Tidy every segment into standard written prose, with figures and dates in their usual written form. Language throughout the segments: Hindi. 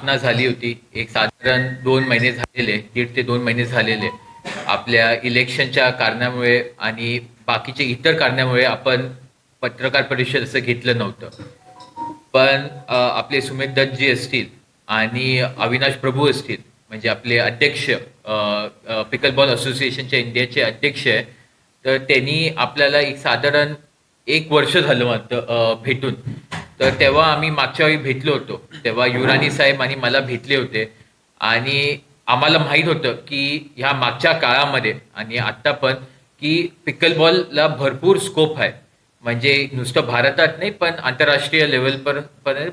स्थापना झाली होती. एक साधारण 2 महिने झालेले, 1.5 ते 2 महिने झालेले. आपल्या इलेक्शनच्या कारणामुळे आणि बाकीचे इतर कारणामुळे आपण पत्रकार परिषद असं घेतलं नव्हतं. पण आपले सुमित दत्तजी असतील आणि अविनाश प्रभू असतील, म्हणजे आपले अध्यक्ष, पिकल बॉल असोसिएशनच्या इंडियाचे अध्यक्ष आहे. तर त्यांनी आपल्याला एक साधारण 1 वर्ष झालं भेटून. तर तेव्हा आम्ही मागच्या वेळी भेटलो होतो, तेव्हा युरानी साहेब आणि मला भेटले होते. आणि आम्हाला माहीत होतं की ह्या मागच्या काळामध्ये आणि आत्ता पण की पिकल बॉलला भरपूर स्कोप आहे. म्हणजे नुसतं भारतात नाही, पण आंतरराष्ट्रीय लेवल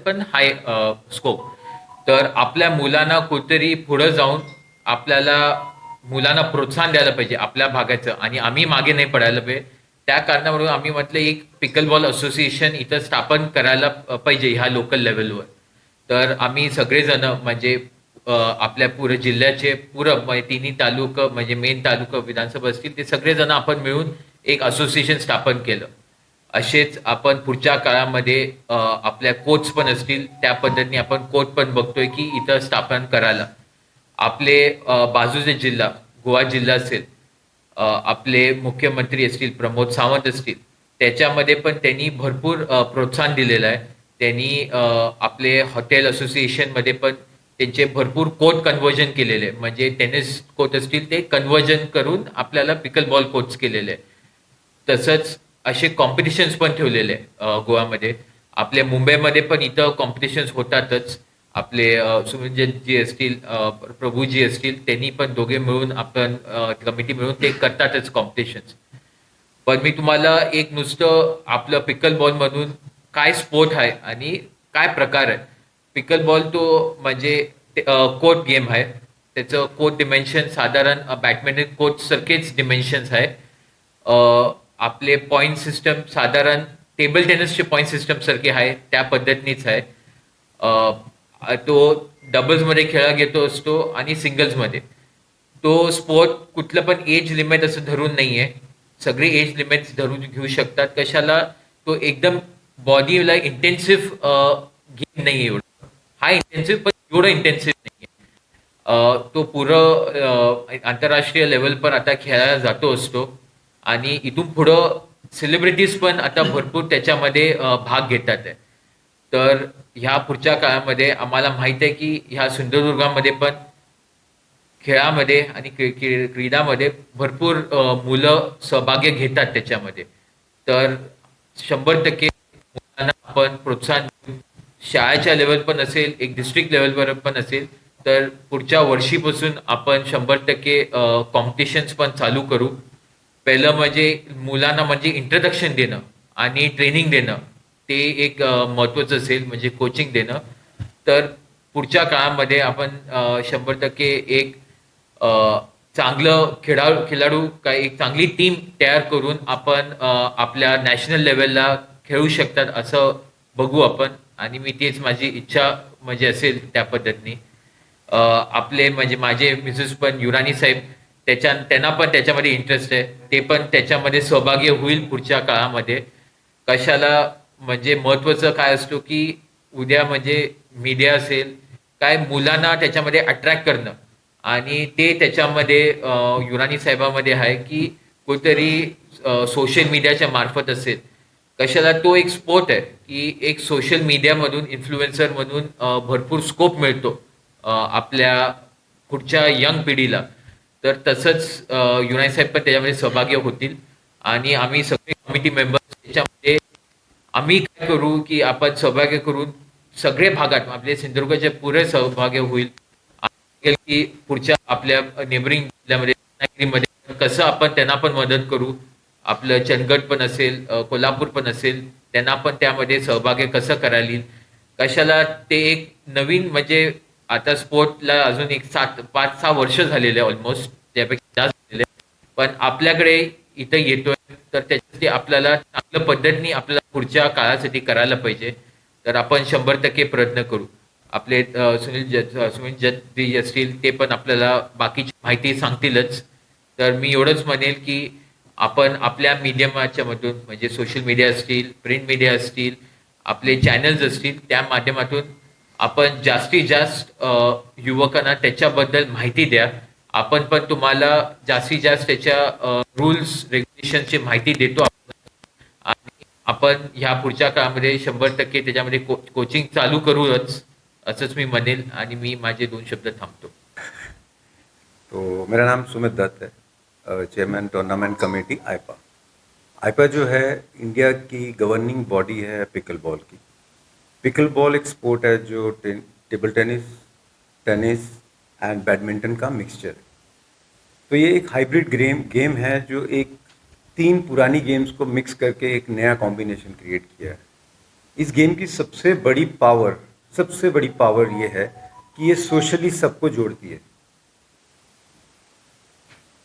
पण हाय स्कोप. तर आपल्या मुलांना कुठेतरी पुढे जाऊन आपल्याला मुलांना प्रोत्साहन द्यायला पाहिजे आपल्या भागाचं, आणि आम्ही मागे नाही पडायला पाहिजे. त्या कारणावरून आम्ही म्हटलं एक पिकल बॉल असोसिएशन इथं स्थापन करायला पाहिजे ह्या लोकल लेवलवर. तर आम्ही सगळेजण म्हणजे आपल्या पुरे जिल्ह्याचे म्हणजे तिन्ही तालुका, म्हणजे मेन तालुका विधानसभा असतील, ते सगळेजण आपण मिळून एक असोसिएशन स्थापन केलं. असेच आपण पुढच्या काळामध्ये आपल्या कोच पण असतील, त्या पद्धतीने आपण कोच पण बघतोय की इथं स्थापन करायला. आपले बाजूचे जिल्हा, गोवा जिल्हा असेल, आपले मुख्यमंत्री असतील, प्रमोद सावंत असतील, त्याच्यामध्ये पण त्यांनी भरपूर प्रोत्साहन दिलेलं आहे. त्यांनी आपले हॉटेल असोसिएशनमध्ये पण त्यांचे भरपूर कोच कन्वर्जन केलेले, म्हणजे टेनिस कोच असतील ते कन्वर्जन करून आपल्याला पिकल बॉल कोच केलेले आहे. तसंच असे कॉम्पिटिशन्स पण ठेवलेले गोव्यामध्ये. आपल्या मुंबईमध्ये पण इथं कॉम्पिटिशन्स होतातच. आपले सुमितजी असतील, प्रभूजी असतील, त्यांनी पण दोघे मिळून आपण कमिटी मिळून ते करतातच कॉम्पिटिशन्स. पण मी तुम्हाला एक नुसतं आपलं पिकल बॉल मधून काय स्पोर्ट आहे आणि काय प्रकार आहे. पिकल बॉल तो म्हणजे कोर्ट गेम आहे. त्याचं कोर्ट डिमेन्शन साधारण बॅडमिंटन कोर्ट सारखेच डिमेन्शन्स आहे. आपले पॉइंट सिस्टम साधारण टेबल टेनिसचे पॉइंट सिस्टम सारखे आहे, त्या पद्धतीनेच आहे. तो डबल्समध्ये खेळला घेतो असतो आणि सिंगल्समध्ये. तो स्पोर्ट कुठलं पण एज लिमिट असं धरून नाहीये. सगळे एज लिमिट्स धरून घेऊ शकतात. कशाला, तो एकदम बॉडीला इंटेन्सिव्ह गेम नाही एवढं. हा इंटेन्सिव्ह, पण एवढं इंटेन्सिव्ह नाहीये. तो आंतरराष्ट्रीय लेवल पर आता खेळायला जातो असतो. आणि इथून पुढं सेलिब्रिटीज पण आता भरपूर त्याच्यामध्ये भाग घेतात आहे. तर ह्या पुढच्या काळामध्ये आम्हाला माहित आहे की ह्या सिंधुदुर्गामध्ये पण खेळामध्ये आणि क्रीडामध्ये भरपूर मुलं सहभागी घेतात त्याच्यामध्ये. तर 100% मुलांना आपण प्रोत्साहन देऊ. शाळेच्या लेवल पण असेल, एक डिस्ट्रिक्ट लेवलवर पण असेल, तर पुढच्या वर्षीपासून आपण 100% कॉम्पिटिशन्स पण चालू करू. पहिलं म्हणजे मुलांना म्हणजे इंट्रोडक्शन देणं आणि ट्रेनिंग देणं, ते एक महत्त्वाचं असेल, म्हणजे कोचिंग देणं. तर पुढच्या काळामध्ये आपण 100% एक चांगलं खेळाडू काय एक चांगली टीम तयार करून आपण आपल्या नॅशनल लेवलला खेळू शकतात असं बघू आपण. आणि मी तेच माझी इच्छा म्हणजे असेल त्या पद्धतीने. आपले म्हणजे माझे मिसेस पण युरानी साहेब, त्यांना पण त्याच्यामध्ये इंटरेस्ट आहे. ते पण त्याच्यामध्ये सहभागी होईल पुढच्या काळामध्ये. कशाला, म्हणजे महत्वाचं काय असतो की उद्या म्हणजे मीडिया असेल काय, मुलांना त्याच्यामध्ये अट्रॅक्ट करणं. आणि ते त्याच्यामध्ये युरानी साहेबामध्ये आहे की कुठेतरी सोशल मीडियाच्या मार्फत असेल. कशाला, तो एक स्पोर्ट आहे की एक सोशल मीडियामधून इन्फ्लुएन्सर मधून भरपूर स्कोप मिळतो आपल्या पुढच्या यंग पिढीला. तर तसंच युनानी साहेब पण त्याच्यामध्ये सहभागी होतील. आणि आम्ही सगळे कमिटी मेंबर्स त्याच्यामध्ये आम्ही काय करू की आपण सहभागी करून सगळे भागात आपले सिंधुदुर्गचे पुरे सहभागी होईल. की पुढच्या आपल्या नेबरिंग जिल्ह्यामध्ये रत्नागिरीमध्ये कसं आपण त्यांना पण मदत करू. आपलं चंदगड पण असेल, कोल्हापूर पण असेल, त्यांना पण त्यामध्ये सहभागी कसं करायला येईल. कशाला, ते एक नवीन म्हणजे आता स्पोर्टला अजून एक 5-6 वर्ष झालेले ऑलमोस्ट, त्यापेक्षा जास्त झालेले. पण आपल्याकडे इथं येतोय, तर त्याच्यासाठी आपल्याला चांगल्या पद्धतीने आपल्याला पुढच्या काळासाठी करायला पाहिजे. तर आपण 100% प्रयत्न करू. आपले सुनील जत्री असतील, ते पण आपल्याला बाकीची माहिती सांगतीलच. तर मी एवढंच म्हणेल की आपण आपल्या मीडियमाच्या मधून, म्हणजे सोशल मीडिया असतील, प्रिंट मीडिया असतील, आपले चॅनल्स असतील, त्या माध्यमातून आपण जास्तीत जास्त युवकांना त्याच्याबद्दल माहिती द्या. आपण पण तुम्हाला जास्तीत जास्त त्याच्या रूल्स रेग्युलेशनची माहिती देतो आणि आपण ह्या पुढच्या काळामध्ये 100% त्याच्यामध्ये कोचिंग चालू करूच, असंच मी म्हणेल आणि मी माझे 2 शब्द थांबतो. तो मेरा नाम सुमित दत्त है, चेयरमैन टूर्नामेंट कमेटी आईपा। आईपा जो है इंडिया की गवर्निंग बॉडी है पिकल बॉल की। पिकल बॉल एक स्पोर्ट है जो table tennis, tennis and badminton का मिक्सचर है। तो ये एक हाइब्रिड गेम है जो एक 3 पुरानी गेम्स को मिक्स करके एक नया कॉम्बिनेशन क्रिएट किया है। इस गेम की सबसे बड़ी पावर ये है कि ये सोशली सबको जोड़ती है।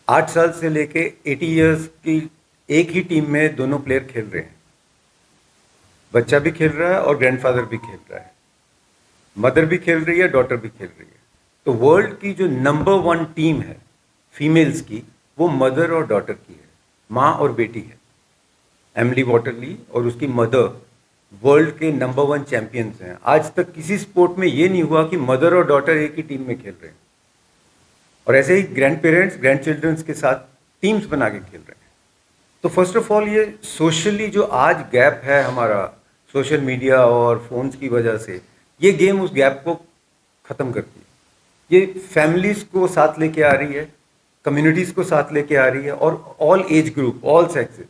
8 साल से लेके 80 इयर्स की एक ही टीम में दोनों प्लेयर खेल रहे हैं। बच्चा भी खेल रहा है और ग्रैंडफादर भी खेल रहा है, मदर भी खेल रही है, डॉटर भी खेल रही है। तो वर्ल्ड की जो नंबर 1 टीम है फीमेल्स की, वो मदर और डॉटर की है, माँ और बेटी है। एमिली वाटरली और उसकी मदर वर्ल्ड के नंबर 1 चैंपियंस हैं। आज तक किसी स्पोर्ट में ये नहीं हुआ कि मदर और डॉटर एक ही टीम में खेल रहे हैं। और ऐसे ही ग्रैंड पेरेंट्स ग्रैंड चिल्ड्रंस के साथ टीम्स बना के खेल रहे हैं। तो फर्स्ट ऑफ ऑल ये सोशली जो आज गैप है हमारा सोशल मीडिया और फोन्स की वजह से, ये गेम उस गैप को ख़त्म करती है। ये फैमिलीज़ को साथ लेके आ रही है, कम्युनिटीज़ को साथ लेके आ रही है, और all age group, all sexes,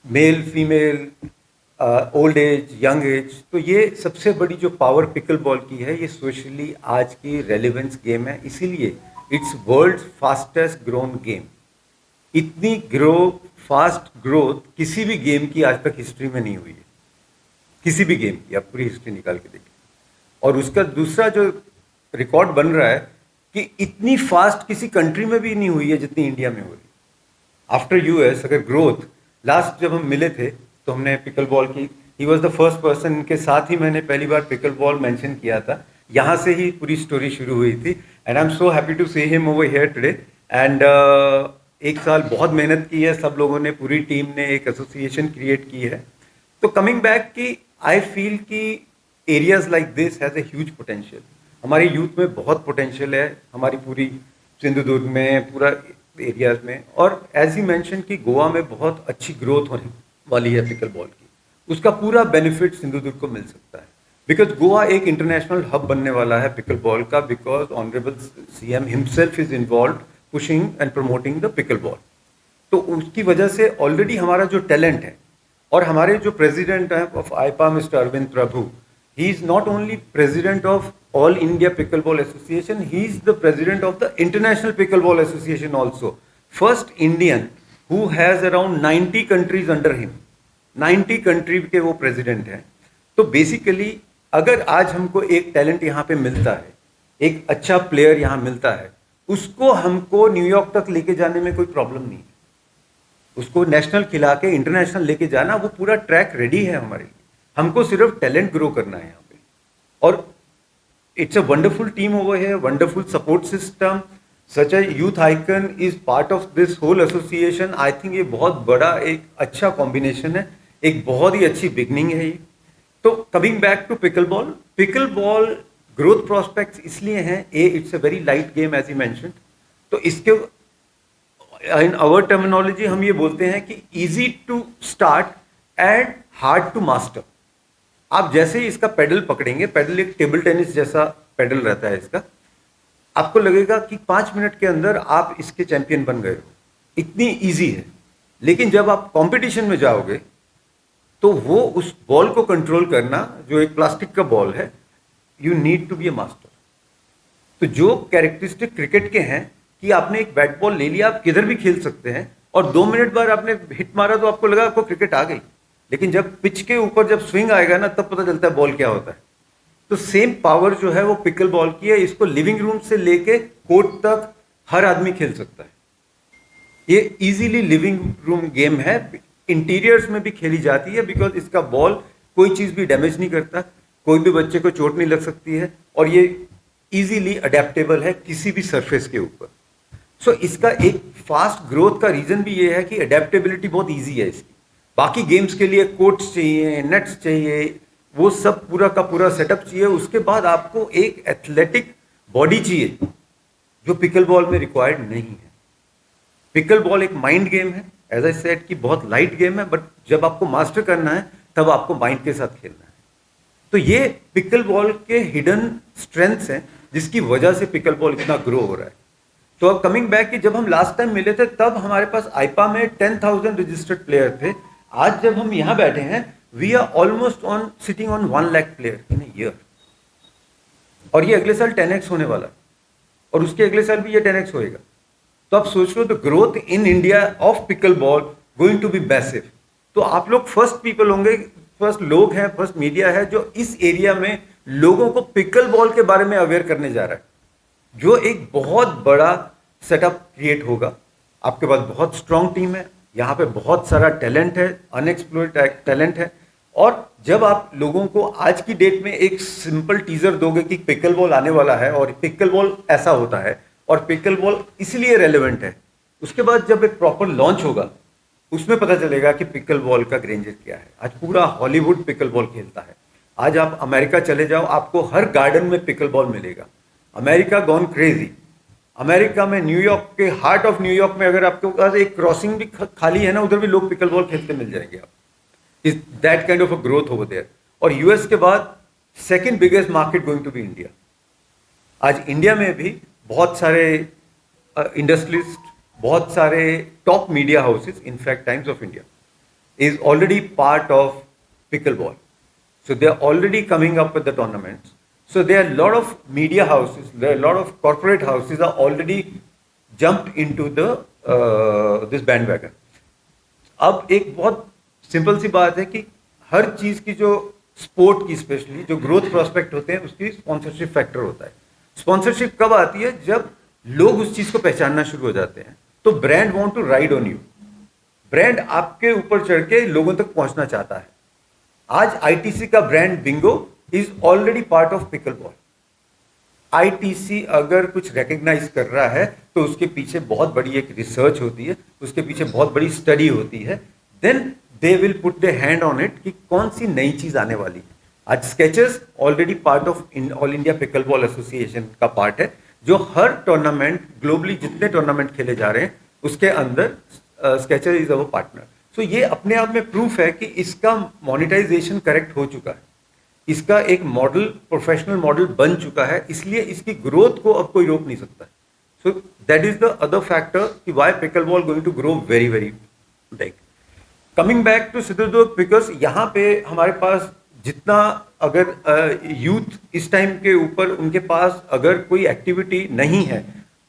male female, old age, young age. तो ये सबसे बड़ी जो पावर पिकल बॉल की है, ये सोशली आज की रेलिवेंस गेम है। इसीलिए it's world fastest grown game. इतनी फास्ट ग्रोथ किसी भी गेम की आज तक हिस्ट्री में नहीं हुई है, किसी भी गेम की। आप पूरी हिस्ट्री निकाल के देखिए। और उसका दूसरा जो रिकॉर्ड बन रहा है कि इतनी फास्ट किसी कंट्री में भी नहीं हुई है जितनी इंडिया में हो रही। आफ्टर यूएस अगर ग्रोथ, लास्ट जब हम मिले थे तो हमने पिकल बॉल की, he was the first person, इनके साथ ही मैंने पहली बार पिकल बॉल मेंशन किया था। यहाँ से ही पूरी स्टोरी शुरू हुई थी। And I am so happy to see him over here today. And 1 साल बहुत मेहनत की है सब लोगों ने, पूरी टीम ने एक एसोसिएशन क्रिएट की है। तो कमिंग बैक की आई फील कि areas like this has a huge potential. हमारे यूथ में बहुत पोटेंशियल है, हमारी पूरी सिंधुदुर्ग में, पूरा एरियाज में। और एज ही मेंशन कि गोवा में बहुत अच्छी ग्रोथ होने वाली है पिकल बॉल की, उसका पूरा बेनिफिट सिंधुदुर्ग को मिल सकता है। बिकॉज गोवा एक इंटरनेशनल हब बनने वाला है पिकल बॉल का, because honourable CM himself is involve pushing and promoting the pickle ball. तो उसकी वजह से ऑलरेडी हमारा जो टैलेंट है, और हमारे जो प्रेसिडेंट हैं of IPA mister Arvind Prabhu, he is not only president of all India pickle ball association, he is the president of the international pickle ball association also. First Indian who has around 90 countries under him, 90 country के वो प्रेसिडेंट हैं। तो बेसिकली अगर आज हमको एक टैलेंट यहाँ पे मिलता है, एक अच्छा प्लेयर यहाँ मिलता है, उसको हमको न्यूयॉर्क तक लेके जाने में कोई प्रॉब्लम नहीं है। उसको नेशनल खिला के इंटरनेशनल लेके जाना, वो पूरा ट्रैक रेडी है हमारे लिए। हमको सिर्फ टैलेंट ग्रो करना है यहाँ पे। और it's a wonderful team over है, wonderful support system, such a youth icon is part of this whole association. I think ये बहुत बड़ा एक अच्छा कॉम्बिनेशन है, एक बहुत ही अच्छी बिगनिंग है ये। तो coming back to pickle ball growth prospects इसलिए हैं, it's a very light game as you mentioned. तो इसके इन आवर टर्मिनोलॉजी हम ये बोलते हैं कि easy to start and hard to master. आप जैसे ही इसका पेडल पकड़ेंगे, पेडल एक टेबल टेनिस जैसा पेडल रहता है इसका, आपको लगेगा कि 5 मिनट के अंदर आप इसके चैंपियन बन गए हो, इतनी इजी है। लेकिन जब आप कंपटीशन में जाओगे तो वो उस बॉल को कंट्रोल करना, जो एक प्लास्टिक का बॉल है, you need to be a master. तो जो कैरेक्टरिस्टिक क्रिकेट के हैं कि आपने एक बैट बॉल ले लिया, आप किधर भी खेल सकते हैं, और 2 मिनट बाद आपने हिट मारा तो आपको लगा आपको क्रिकेट आ गई। लेकिन जब पिच के ऊपर जब स्विंग आएगा ना, तब पता चलता है बॉल क्या होता है। तो सेम पावर जो है वो पिकल बॉल की है। इसको लिविंग रूम से लेके कोर्ट तक हर आदमी खेल सकता है। ये इजीली लिविंग रूम गेम है, इंटीरियर्स में भी खेली जाती है, बिकॉज इसका बॉल कोई चीज़ भी डैमेज नहीं करता, कोई भी बच्चे को चोट नहीं लग सकती है, और ये इजीली अडेप्टेबल है किसी भी सरफेस के ऊपर। सो इसका एक फास्ट ग्रोथ का रीज़न भी ये है कि अडेप्टेबिलिटी बहुत ईजी है इसकी। बाकी गेम्स के लिए कोर्ट्स चाहिए, नेट्स चाहिए, वो सब पूरा का पूरा सेटअप चाहिए। उसके बाद आपको एक एथलेटिक बॉडी चाहिए जो पिकल बॉल में रिक्वायर्ड नहीं है। पिकल बॉल एक माइंड गेम है, एज आई सेड कि बहुत लाइट गेम है, बट जब आपको मास्टर करना है तब आपको माइंड के साथ खेलना है। तो ये पिकल बॉल के हिडन स्ट्रेंथ्स हैं जिसकी वजह से पिकल बॉल इतना ग्रो हो रहा है। तो अब कमिंग बैक कि जब हम लास्ट टाइम मिले थे तब हमारे पास आईपा में 10,000 रजिस्टर्ड प्लेयर थे। आज जब हम यहां बैठे हैं, we are almost on sitting on 1 lakh player in a year. और ये अगले साल 10x होने वाला है, और उसके अगले साल भी ये 10x होएगा। तो आप सोच लो the growth in India of pickle ball going to be massive. तो आप लोग फर्स्ट पीपल होंगे, फर्स्ट लोग हैं, फर्स्ट मीडिया है जो इस एरिया में लोगों को पिकल बॉल के बारे में अवेयर करने जा रहा है, जो एक बहुत बड़ा सेटअप क्रिएट होगा। आपके पास बहुत स्ट्रांग टीम है, यहाँ पे बहुत सारा टैलेंट है, अनएक्सप्लोर्ड टैलेंट है। और जब आप लोगों को आज की डेट में एक सिंपल टीजर दोगे कि पिकल बॉल आने वाला है और पिकल बॉल ऐसा होता है और पिकल बॉल इसलिए रेलेवेंट है, उसके बाद जब एक प्रॉपर लॉन्च होगा उसमें पता चलेगा कि पिकल बॉल का ग्रेंजर क्या है। आज पूरा हॉलीवुड पिकल बॉल खेलता है। आज आप अमेरिका चले जाओ, आपको हर गार्डन में पिकल बॉल मिलेगा। America gone crazy. अमेरिका में न्यूयॉर्क के हार्ट ऑफ न्यूयॉर्क में अगर आपके पास एक क्रॉसिंग भी खाली है ना, उधर भी लोग पिकल बॉल खेलते मिल जाएंगे। आप is that kind of a growth over there. और यूएस के बाद second biggest market going to be India. आज इंडिया में भी बहुत सारे इंडस्ट्रियलिस्ट, बहुत सारे top media houses, in fact Times of India is already part of pickleball. So they are already coming up with the tournaments. So there are a lot of media houses, there are a lot of corporate houses are already jumped into the this bandwagon. अब एक बहुत सिंपल सी बात है कि हर चीज की जो स्पोर्ट की स्पेशली जो ग्रोथ प्रोस्पेक्ट होते हैं उसकी स्पॉन्सरशिप फैक्टर होता है। स्पॉन्सरशिप कब आती है? जब लोग उस चीज को पहचानना शुरू हो जाते हैं। तो brand want to ride on you, brand आपके ऊपर चढ़ के लोगों तक पहुंचना चाहता है। आज आईटीसी का brand Bingo is already part of pickle ball. ITC अगर कुछ रिकग्नाइज कर रहा है तो उसके पीछे बहुत बड़ी एक रिसर्च होती है, उसके पीछे बहुत बड़ी स्टडी होती है। Then they will put the hand on it कि कौन सी नई चीज आने वाली है। आज Skechers already part of all India pickle ball association का पार्ट है, जो हर टूर्नामेंट ग्लोबली जितने टूर्नामेंट खेले जा रहे हैं उसके अंदर Skecher is our partner. So ये अपने आप में प्रूफ है कि इसका मोनेटाइजेशन करेक्ट हो चुका है, इसका एक मॉडल, प्रोफेशनल मॉडल बन चुका है, इसलिए इसकी ग्रोथ को अब कोई रोक नहीं सकता। So that is the other factor कि why pickle ball going to grow very very big. Coming back to Sindhudurg, because यहाँ पे हमारे पास जितना अगर यूथ इस टाइम के ऊपर उनके पास अगर कोई एक्टिविटी नहीं है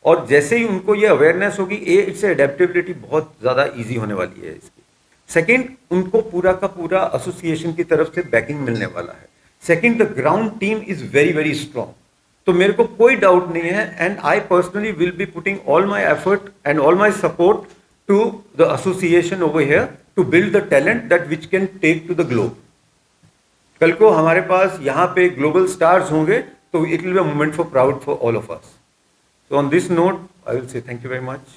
और जैसे ही उनको ये अवेयरनेस होगी, इससे एडेप्टेबिलिटी बहुत ज़्यादा इजी होने वाली है इसकी। सेकंड, उनको पूरा का पूरा एसोसिएशन की तरफ से बैकिंग मिलने वाला है। Second, the ground team is very very strong. तो मेरे को कोई डाउट नहीं है, and I personally will be putting all my effort and all my support to the association over here to build the talent that which can take to the globe. कल को हमारे पास यहाँ पे ग्लोबल स्टार्स होंगे तो it will be a moment for proud for all of us. So on this note, I will say thank you very much.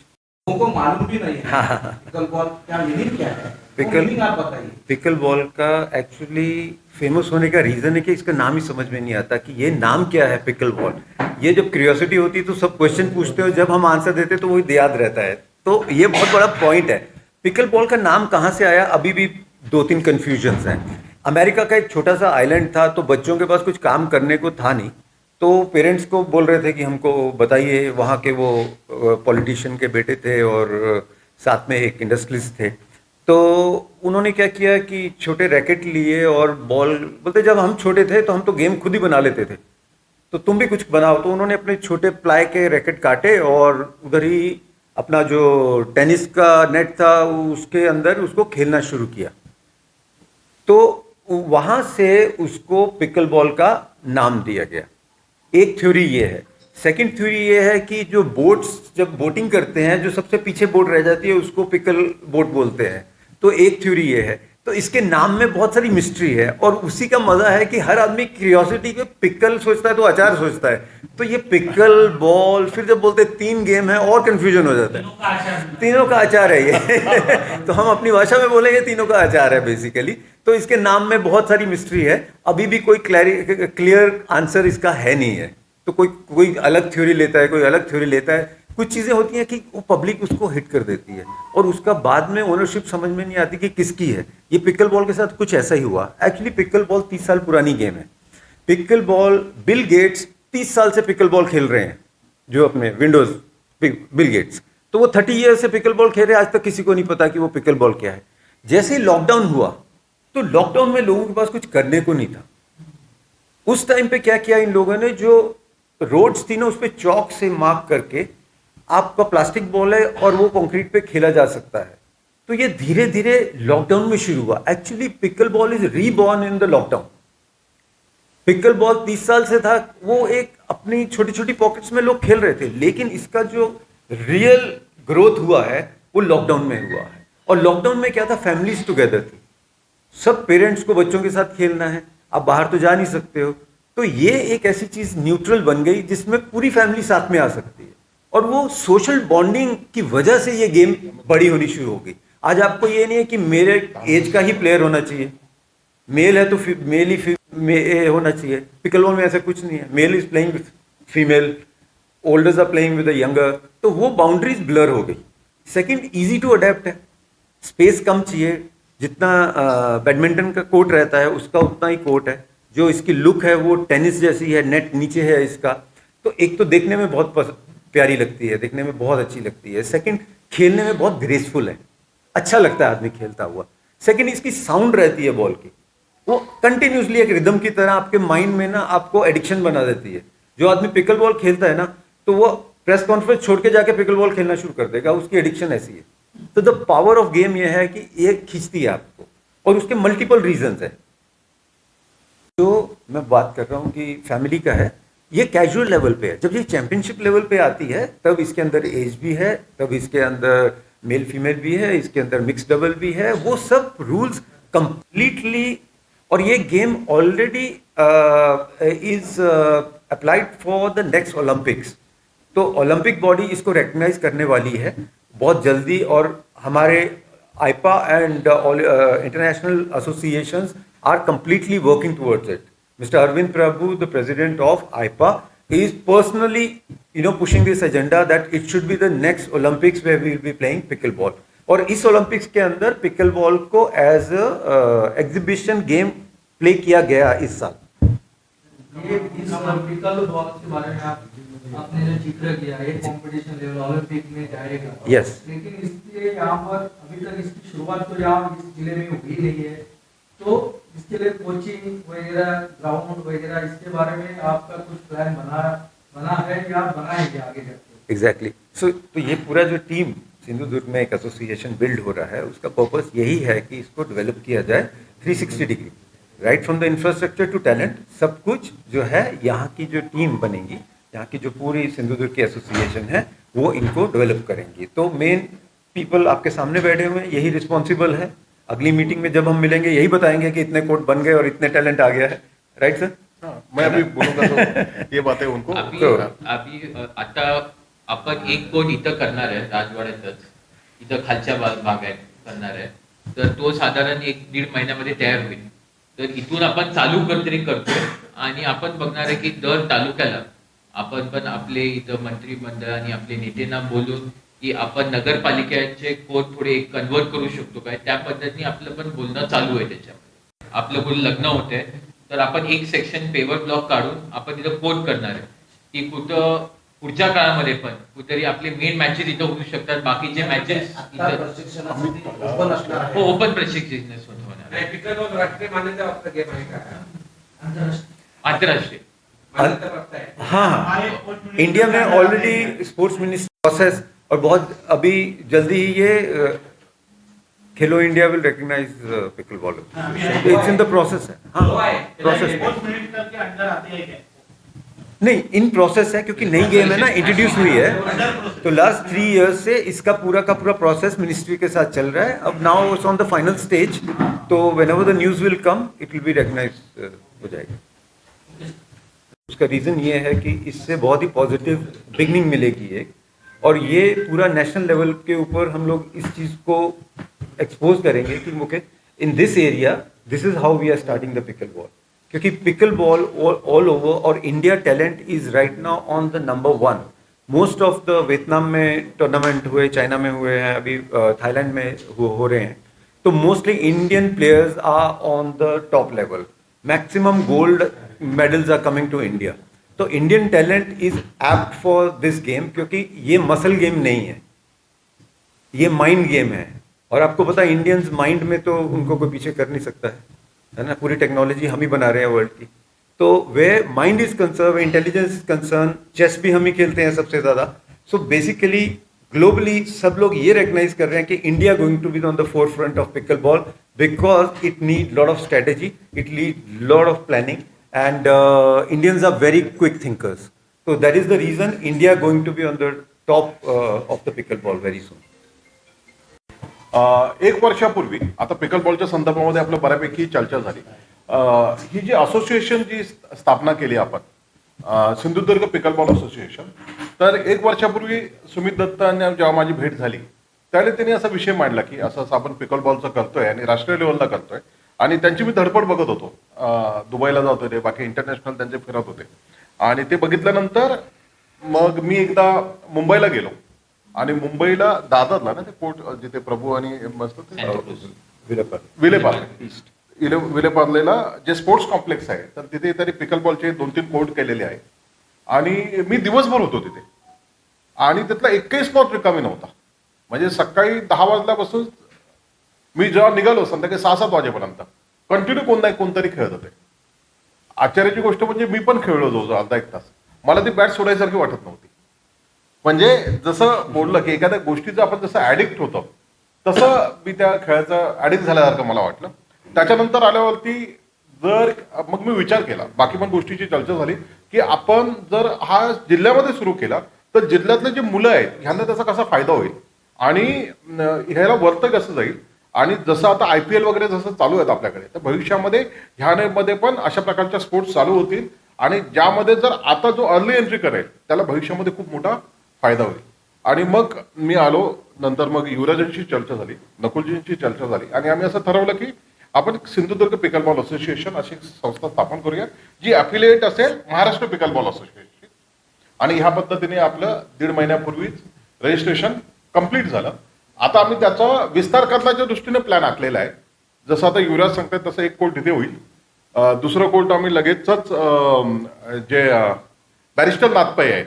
लोगों को मालूम भी नहीं है पिकल बॉल क्या मीनिंग क्या है, मीनिंग आप बताइए। पिकल बॉल का एक्चुअली फेमस होने का रीजन है कि इसका नाम ही समझ में नहीं आता कि ये नाम क्या है पिकल बॉल। ये जब क्यूरियोसिटी होती है तो सब क्वेश्चन पूछते हो, जब हम आंसर देते तो वही याद रहता है। तो ये बहुत बड़ा पॉइंट है। पिकल बॉल का नाम कहाँ से आया, अभी भी 2-3 कन्फ्यूजन्स हैं। अमेरिका का एक छोटा सा आइलैंड था, तो बच्चों के पास कुछ काम करने को था नहीं, तो पेरेंट्स को बोल रहे थे कि हमको बताइए। वहाँ के वो पॉलिटिशियन के बेटे थे और साथ में एक इंडस्ट्रियलिस्ट थे। तो उन्होंने क्या किया कि छोटे रैकेट लिए और बॉल, बोलते जब हम छोटे थे तो हम तो गेम खुद ही बना लेते थे, तो तुम भी कुछ बनाओ। तो उन्होंने अपने छोटे प्लाई के रैकेट काटे और उधर ही अपना जो टेनिस का नेट था उसके अंदर उसको खेलना शुरू किया। तो वहाँ से उसको पिकल बॉल का नाम दिया गया। एक थ्योरी ये है। सेकंड थ्योरी ये है कि जो बोट्स जब बोटिंग करते हैं, जो सबसे पीछे बोट रह जाती है उसको पिकल बोट बोलते हैं। तो एक थ्योरी ये है। तो इसके नाम में बहुत सारी मिस्ट्री है और उसी का मजा है कि हर आदमी क्यूरियोसिटी के पिकल सोचता है तो अचार सोचता है, तो ये पिकल बॉल, फिर जब बोलते 3 गेम है और कंफ्यूजन हो जाता है। तीनों का आचार है ये तो हम अपनी भाषा में बोलेंगे तीनों का आचार है बेसिकली। तो इसके नाम में बहुत सारी मिस्ट्री है, अभी भी कोई क्लियर आंसर इसका है नहीं है। तो कोई अलग थ्योरी लेता है, कोई अलग थ्योरी लेता है। कुछ चीज़ें होती हैं कि वो पब्लिक उसको हिट कर देती है और उसका बाद में ओनरशिप समझ में नहीं आती कि किसकी है। ये पिकल बॉल के साथ कुछ ऐसा ही हुआ। एक्चुअली पिकल बॉल 30 साल पुरानी गेम है। पिकल बॉल, बिल गेट्स 30 साल से पिकल बॉल खेल रहे हैं, जो अपने विंडोज बिल गेट्स। तो वो 30 ईयर से पिकल बॉल खेल रहे हैं, आज तक किसी को नहीं पता कि वो पिकल बॉल क्या है। जैसे ही लॉकडाउन हुआ तो लॉकडाउन में लोगों के पास कुछ करने को नहीं था। उस टाइम पे क्या किया इन लोगों ने, जो रोड्स थी ना उस पर चौक से मार्क करके आपका प्लास्टिक बॉल है और वो कंक्रीट पे खेला जा सकता है। तो ये धीरे धीरे लॉकडाउन में शुरू हुआ। Actually pickle ball is reborn in the lockdown. Pickle ball 30 साल से था, वो एक अपनी छोटी छोटी पॉकेट्स में लोग खेल रहे थे, लेकिन इसका जो रियल ग्रोथ हुआ है वो लॉकडाउन में हुआ है। और लॉकडाउन में क्या था, फैमिलीज टुगेदर थी, सब पेरेंट्स को बच्चों के साथ खेलना है, आप बाहर तो जा नहीं सकते हो। तो ये एक ऐसी चीज न्यूट्रल बन गई जिसमें पूरी फैमिली साथ में आ सकती है, और वो सोशल बॉन्डिंग की वजह से ये गेम बड़ी होनी शुरू हो गई। आज आपको ये नहीं है कि मेरे एज का ही प्लेयर होना चाहिए, मेल है तो मेल ही होना चाहिए। पिकल बॉल में ऐसा कुछ नहीं है, male is playing with female, olders are playing with the younger, तो वो बाउंड्रीज ब्लर हो गई। सेकंड, इजी टू अडेप्ट है, स्पेस कम चाहिए, जितना बैडमिंटन का कोर्ट रहता है उसका उतना ही कोर्ट है। जो इसकी लुक है वो टेनिस जैसी है, नेट नीचे है इसका, तो एक तो देखने में बहुत प्यारी लगती है, देखने में बहुत अच्छी लगती है। सेकंड, खेलने में बहुत ग्रेसफुल है, अच्छा लगता है आदमी खेलता हुआ। सेकंड, इसकी साउंड रहती है बॉल की, वो कंटिन्यूसली एक रिदम की तरह आपके माइंड में ना आपको एडिक्शन बना देती है। जो आदमी पिकल बॉल खेलता है ना, तो वो प्रेस कॉन्फ्रेंस छोड़ के जाके पिकल बॉल खेलना शुरू कर देगा, उसकी एडिक्शन ऐसी है। तो द पावर ऑफ गेम ये है कि ये खींचती है आपको, और उसके मल्टीपल रीजंस है। जो मैं बात कर रहा हूँ कि फैमिली का है, ये कैजुअल लेवल पे है। जब ये चैंपियनशिप लेवल पे आती है तब इसके अंदर एज भी है, तब इसके अंदर मेल फीमेल भी है, इसके अंदर मिक्स डबल भी है, वो सब रूल्स कंप्लीटली। और ये game already is applied for the next Olympics. तो ओलंपिक बॉडी इसको रिकग्नाइज करने वाली है बहुत जल्दी, और हमारे आईपा and international associations are completely working towards it. Mr. Arvind Prabhu, the president of IPA, is personally, pushing this agenda that it should be the next Olympics where we will be playing pickleball. और इस ओलंपिक्स के अंदर पिकलबॉल को एज एग्जीबिशन गेम प्ले किया गया इस साल। ये इस पिकल बॉल के बारे में आपने जो जिक्र किया, ये कंपटीशन लेवल ओलंपिक में जाएगा। Yes. लेकिन इसके यहाँ पर अभी तक इसकी शुरुआत तो यहाँ इस जिले में हुई नहीं है, तो इसके लिए कोचिंग वगैरह, ग्राउंड वगैरह, इसके बारे में आपका कुछ प्लान बना है या बनाएंगे आगे जाके? एग्जैक्टली। सो तो ये पूरा जो टीम सिंधुदुर्ग में एक एसोसिएशन बिल्ड हो रहा है, उसका पर्पस यही है कि इसको डेवलप किया जाए 360 degree, right from the infrastructure to talent. सब कुछ जो है यहाँ की जो टीम बनेगी, यहाँ की जो पूरी सिंधुदुर्ग की एसोसिएशन है, वो इनको डेवलप करेंगी। तो मेन पीपल आपके सामने बैठे हुए हैं, यही रिस्पॉन्सिबल है। अगली मीटिंग में जब हम मिलेंगे यही बताएंगे कि इतने कोर्ट बन गए और इतने टैलेंट आ गया है, राइट सर? मैं अभी बोलूंगा तो ये बातें उनको अभी आता आपण एक कोर्ट इथं करणार आहे, राजवाड्यातच, इथं खालच्या भागात करणार आहे, तर तो साधारण 1-1.5 महिन्यामध्ये तयार होईल। तर इथून आपण चालू तरी करतोय, आणि आपण बघणार आहे की दर तालुक्याला आपण पण आपले इथं मंत्रिमंडळ आणि आपले नेत्यांना बोलून की आपण नगरपालिकेचे कोर्ट थोडे कन्वर्ट करू शकतो काय, त्या पद्धतीने आपलं पण बोलणं चालू आहे। त्याच्यामध्ये आपलं कोण लग्न होतंय तर आपण एक सेक्शन पेवर ब्लॉक काढून आपण तिथं कोर्ट करणार आहे, की कुठं पुढच्या काळामध्ये पण कुठेतरी आपले मेन मॅचेस इथं होऊ शकतात, बाकीचे मॅचेस ओपन प्रशिक्षण होणार आहे। पिकलबॉल राष्ट्रीय मान्यता प्राप्त गेम आहे का? आंतरराष्ट्रीय हाँ, इंडिया में ऑलरेडी स्पोर्ट्स मिनिस्ट्री प्रोसेस, और बहुत अभी जल्दी ही ये Khelo India will recognise pickleball, it's in the process है। हाँ, प्रोसेस नहीं, इन प्रोसेस है, क्योंकि नई गेम है ना, इंट्रोड्यूस हुई है। तो लास्ट 3 इयर्स से इसका पूरा का पूरा प्रोसेस मिनिस्ट्री के साथ चल रहा है। अब now it's on the final stage, तो whenever the news will come it will be recognize हो जाएगा। उसका रीज़न ये है कि इससे बहुत ही पॉजिटिव बिगनिंग मिलेगी एक, और ये पूरा नेशनल लेवल के ऊपर हम लोग इस चीज़ को एक्सपोज करेंगे कि okay in this area this is how we are starting the pickleball, क्योंकि पिकल बॉल ऑल ओवर और India talent is right now on the number 1। Most of the Vietnam में टूर्नामेंट हुए, चाइना में हुए हैं, अभी थाईलैंड में हो रहे हैं, तो mostly Indian players are on the top level. Maximum gold medals are coming to India. तो Indian talent is apt for this game, क्योंकि ये मसल गेम नहीं है, ये माइंड गेम है। और आपको पता है इंडियंस माइंड में तो उनको कोई पीछे कर नहीं सकता है ना। पूरी टेक्नोलॉजी हम ही बना रहे हैं वर्ल्ड की। तो way mind is concern, intelligence is concern, chess भी हम ही खेलते हैं सबसे ज़्यादा। सो बेसिकली ग्लोबली सब लोग ये रिकग्नाइज कर रहे हैं कि India going to be on the forefront of pickle ball, because it need lot of strategy, it need lot of planning, and Indians are very quick thinkers. So that is the reason India going to be on the top of the pickleball very soon. एक वर्षापूर्वी आता पिकल बॉलच्या संदर्भामध्ये आपलं बऱ्यापैकी चर्चा झाली. ही जी असोसिएशन जी स्थापना केली आपण सिंधुदुर्ग पिकल बॉल असोसिएशन, तर एक वर्षापूर्वी सुमित दत्तांनी जेव्हा माझी भेट झाली त्यावेळी त्यांनी असा विषय मांडला की असं आपण पिकल बॉलचं करतोय आणि राष्ट्रीय लेवलला करतोय. आणि त्यांची मी धडपड बघत होतो, दुबईला जात होते, बाकी इंटरनॅशनल त्यांचे फिरत होते. आणि ते बघितल्यानंतर मग मी एकदा मुंबईला गेलो आणि मुंबईला दादरला ना ते कोर्ट जिथे प्रभू आणि मस्त विलेपार्लेला जे स्पोर्ट्स कॉम्प्लेक्स आहे, तर तिथे तरी पिकल बॉलचे 2-3 कोर्ट केलेले आहे. आणि मी दिवसभर होतो तिथे आणि त्यातला एकही स्पॉट रिकामी नव्हता. म्हणजे सकाळी 10 वाजल्यापासून मी जेव्हा निघालो संध्याकाळी 6-7 वाजेपर्यंत कंटिन्यू कोण नाही कोणतरी खेळत होते. आश्चर्याची गोष्ट म्हणजे मी पण खेळलो जवळजवळ अर्धा एक तास. मला ती बॅट सोडायसारखी वाटत नव्हती. म्हणजे जसं बोललं की एखाद्या गोष्टीचं आपण जसं ऍडिक्ट होतो तसं मी त्या खेळाचं ऍडिक्ट झाल्यासारखं मला वाटलं. त्याच्यानंतर आल्यावरती जर मग मी विचार केला, बाकी पण गोष्टीची चर्चा झाली की आपण जर हा जिल्ह्यामध्ये सुरू केला तर जिल्ह्यातले जे मुलं आहेत ह्यांना त्याचा कसा फायदा होईल आणि ह्याला वर्त कसं जाईल. आणि जसं आता IPL वगैरे जसं चालू आहेत आपल्याकडे, तर भविष्यामध्ये ह्यामध्ये पण अशा प्रकारच्या स्पोर्ट्स चालू होतील आणि ज्यामध्ये जर आता जो अर्ली एंट्री करेल त्याला भविष्यामध्ये खूप मोठा फायदा होईल. आणि मग मी आलो, नंतर मग युवराजांची चर्चा झाली, नकुलजींची चर्चा झाली आणि आम्ही असं ठरवलं की आपण सिंधुदुर्ग पिकल बॉल असोसिएशन अशी संस्था स्थापन करूया जी अफिलिएट असेल महाराष्ट्र पिकल बॉल असोसिएशन. आणि ह्या पद्धतीने आपलं 1.5 महिन्यापूर्वीच रजिस्ट्रेशन कंप्लीट झालं. आता आम्ही त्याचा विस्तार करण्याच्या दृष्टीने प्लॅन आखलेला आहे. जसं आता युवराज सांगतात तसं एक कोर्ट तिथे होईल. दुसरं कोर्ट आम्ही लगेचच जे बॅरिस्टर नाथपै आहे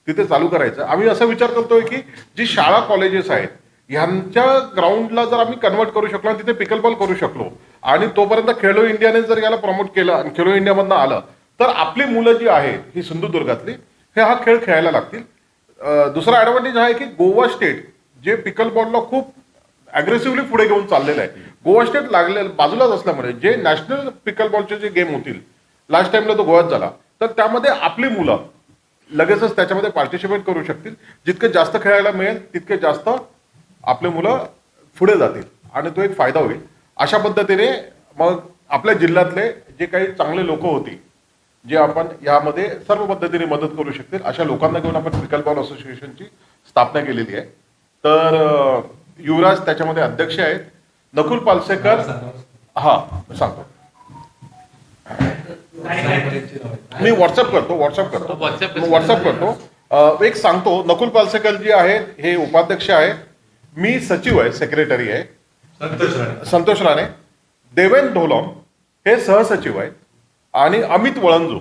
तिथे चालू करायचं. आम्ही असा विचार करतोय की जी शाळा कॉलेजेस आहेत ह्यांच्या ग्राउंडला जर आम्ही कन्वर्ट करू शकलो आणि तिथे पिकल बॉल करू शकलो आणि तोपर्यंत खेलो इंडियाने जर याला प्रमोट केलं आणि खेलो इंडियामधनं आलं तर आपली मुलं जी आहेत ही सिंधुदुर्गातली हे हा खेळ खेळायला लागतील. दुसरा ऍडव्हान्टेज आहे की गोवा स्टेट जे पिकल बॉलला खूप अग्रेसिव्हली पुढे घेऊन चाललेलं आहे, गोवा स्टेट बाजूलाच असल्यामुळे जे नॅशनल पिकल बॉलचे जे गेम होतील, लास्ट टाइमला तो गोव्यात झाला, तर त्यामध्ये आपली मुलं लगेचच त्याच्यामध्ये पार्टिसिपेट करू शकतील. जितकं जास्त खेळायला मिळेल तितके जास्त आपले मुलं पुढे जातील आणि तो एक फायदा होईल. अशा पद्धतीने मग आपल्या जिल्ह्यातले जे काही चांगले लोक होती जे आपण यामध्ये सर्व पद्धतीने मदत करू शकतील अशा लोकांना घेऊन आपण पिकल बॉल असोसिएशनची स्थापना केलेली आहे. तर युवराज त्याच्यामध्ये अध्यक्ष आहेत, नकुल पालसेकर हा सांगतो, मी व्हॉट्सअप करतो. एक सांगतो, नकुल पालसेकर जी आहेत हे उपाध्यक्ष आहेत, मी सचिव आहे, सेक्रेटरी आहे संतोष राणे, देवेंद्र ढोलम हे सहसचिव आहेत आणि अमित वळंजू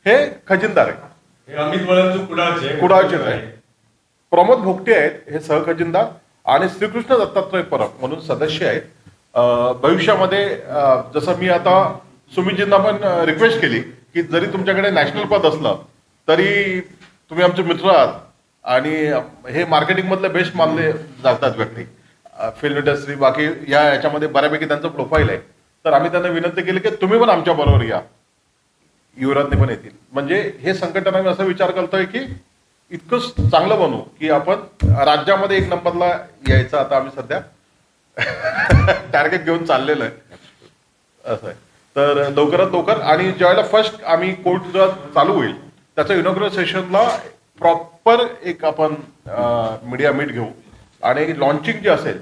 हे खजिनदार आहे. अमित वळंजू कुडाळचे आहे. प्रमोद भोगटे आहेत हे सहखजिनदार आणि श्रीकृष्ण दत्तात्रय परब म्हणून सदस्य आहेत. भविष्यामध्ये जसं मी आता सुमितजींना पण रिक्वेस्ट केली की जरी तुमच्याकडे नॅशनल पद असलं तरी तुम्ही आमचे मित्र आहात आणि हे मार्केटिंग मधले बेस्ट मानले जातात व्यक्ती, फिल्म इंडस्ट्री बाकी याच्यामध्ये बऱ्यापैकी त्यांचं प्रोफाईल आहे. तर आम्ही त्यांना विनंती केली की तुम्ही पण आमच्या बरोबर या, युवराजने पण येतील. म्हणजे हे संघटना आम्ही असा विचार करतोय की इतकं चांगलं बनवू की आपण राज्यामध्ये 1 नंबरला यायचं आता आम्ही सध्या टार्गेट घेऊन चाललेलं आहे असं आहे. तर लवकरात लवकर आणि ज्यावेळेला फर्स्ट आम्ही कोर्ट जेव्हा चालू होईल त्याचं इनॉग्रल सेशनला प्रॉपर एक आपण मीडिया मीट घेऊ आणि लॉन्चिंग जे असेल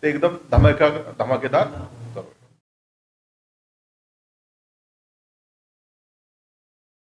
ते एकदम धमाकेदार